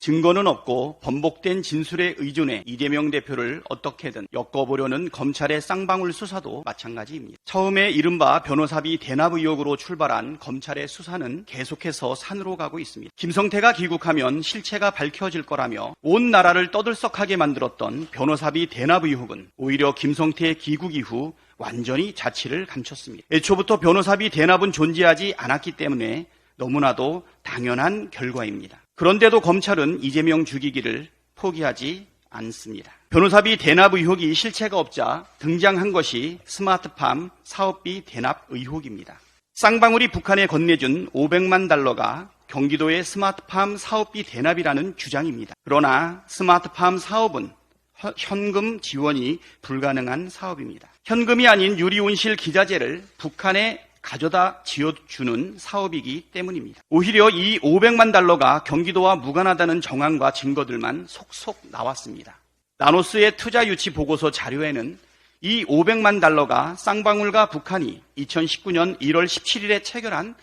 증거는 없고 번복된 진술에 의존해 이재명 대표를 어떻게든 엮어보려는 검찰의 쌍방울 수사도 마찬가지입니다. 처음에 이른바 변호사비 대납 의혹으로 출발한 검찰의 수사는 계속해서 산으로 가고 있습니다. 김성태가 귀국하면 실체가 밝혀질 거라며 온 나라를 떠들썩하게 만들었던 변호사비 대납 의혹은 오히려 김성태의 귀국 이후 완전히 자취를 감췄습니다. 애초부터 변호사비 대납은 존재하지 않았기 때문에 너무나도 당연한 결과입니다. 그런데도 검찰은 이재명 죽이기를 포기하지 않습니다. 변호사비 대납 의혹이 실체가 없자 등장한 것이 스마트팜 사업비 대납 의혹입니다. 쌍방울이 북한에 건네준 500만 달러가 경기도의 스마트팜 사업비 대납이라는 주장입니다. 그러나 스마트팜 사업은 현금 지원이 불가능한 사업입니다. 현금이 아닌 유리온실 기자재를 북한에 가져다 지어주는 사업이기 때문입니다. 오히려 이 500만 달러가 경기도와 무관하다는 정황과 증거들만 속속 나왔습니다. 나노스의 투자 유치 보고서 자료에는 이 500만 달러가 쌍방울과 북한이 2019년 1월 17일에 체결한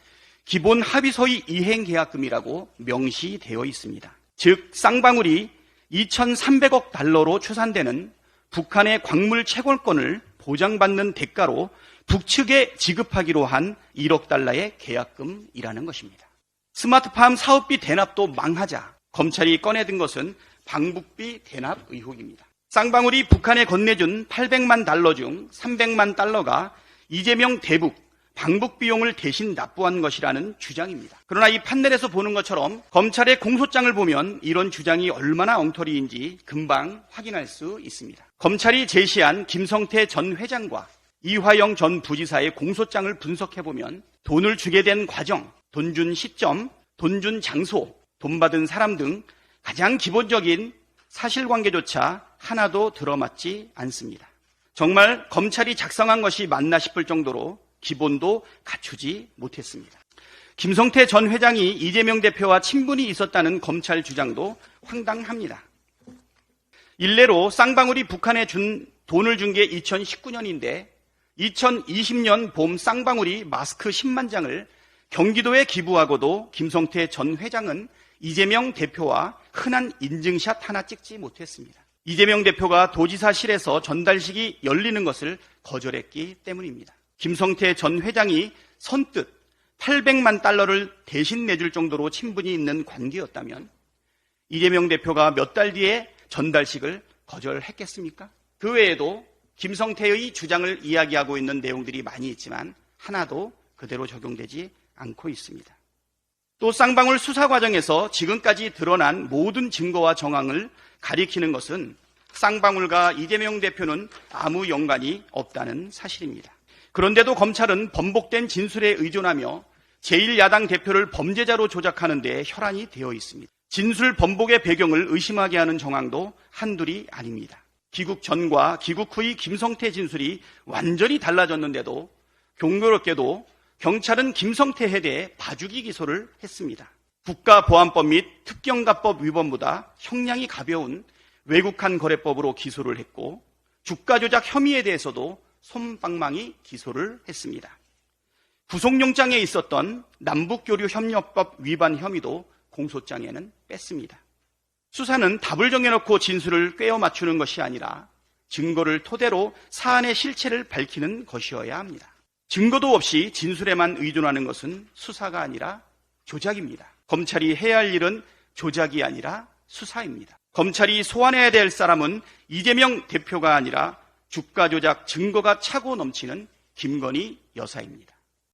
기본 합의서의 이행 계약금이라고 명시되어 있습니다. 즉 쌍방울이 2,300억 달러로 추산되는 북한의 광물 채굴권을 보장받는 대가로 북측에 지급하기로 한 1억 달러의 계약금이라는 것입니다. 스마트팜 사업비 대납도 망하자 검찰이 꺼내든 것은 방북비 대납 의혹입니다. 쌍방울이 북한에 건네준 800만 달러 중 300만 달러가 이재명 대북 방북 비용을 대신 납부한 것이라는 주장입니다. 그러나 이 판넬에서 보는 것처럼 검찰의 공소장을 보면 이런 주장이 얼마나 엉터리인지 금방 확인할 수 있습니다. 검찰이 제시한 김성태 전 회장과 이화영 전 부지사의 공소장을 분석해보면 돈을 주게 된 과정, 돈 준 시점, 돈 준 장소, 돈 받은 사람 등 가장 기본적인 사실관계조차 하나도 들어맞지 않습니다. 정말 검찰이 작성한 것이 맞나 싶을 정도로 기본도 갖추지 못했습니다. 김성태 전 회장이 이재명 대표와 친분이 있었다는 검찰 주장도 황당합니다. 일례로 쌍방울이 북한에 돈을 준 게 2019년인데 2020년 봄 쌍방울이 마스크 10만 장을 경기도에 기부하고도 김성태 전 회장은 이재명 대표와 흔한 인증샷 하나 찍지 못했습니다. 이재명 대표가 도지사실에서 전달식이 열리는 것을 거절했기 때문입니다. 김성태 전 회장이 선뜻 800만 달러를 대신 내줄 정도로 친분이 있는 관계였다면 이재명 대표가 몇 달 뒤에 전달식을 거절했겠습니까? 그 외에도 김성태의 주장을 이야기하고 있는 내용들이 많이 있지만 하나도 그대로 적용되지 않고 있습니다. 또 쌍방울 수사 과정에서 지금까지 드러난 모든 증거와 정황을 가리키는 것은 쌍방울과 이재명 대표는 아무 연관이 없다는 사실입니다. 그런데도 검찰은 번복된 진술에 의존하며 제1야당 대표를 범죄자로 조작하는 데 혈안이 되어 있습니다. 진술 번복의 배경을 의심하게 하는 정황도 한둘이 아닙니다. 귀국 전과 귀국 후의 김성태 진술이 완전히 달라졌는데도 공교롭게도 경찰은 김성태에 대해 봐주기 기소를 했습니다. 국가보안법 및 특경가법 위반보다 형량이 가벼운 외국한 거래법으로 기소를 했고 주가 조작 혐의에 대해서도 솜방망이 기소를 했습니다. 구속영장에 있었던 남북교류협력법 위반 혐의도 공소장에는 뺐습니다. 수사는 답을 정해놓고 진술을 꿰어 맞추는 것이 아니라 증거를 토대로 사안의 실체를 밝히는 것이어야 합니다. 증거도 없이 진술에만 의존하는 것은 수사가 아니라 조작입니다. 검찰이 해야 할 일은 조작이 아니라 수사입니다. 검찰이 소환해야 될 사람은 이재명 대표가 아니라 주가 조작 증거가 차고 넘치는 김건희 여사입니다.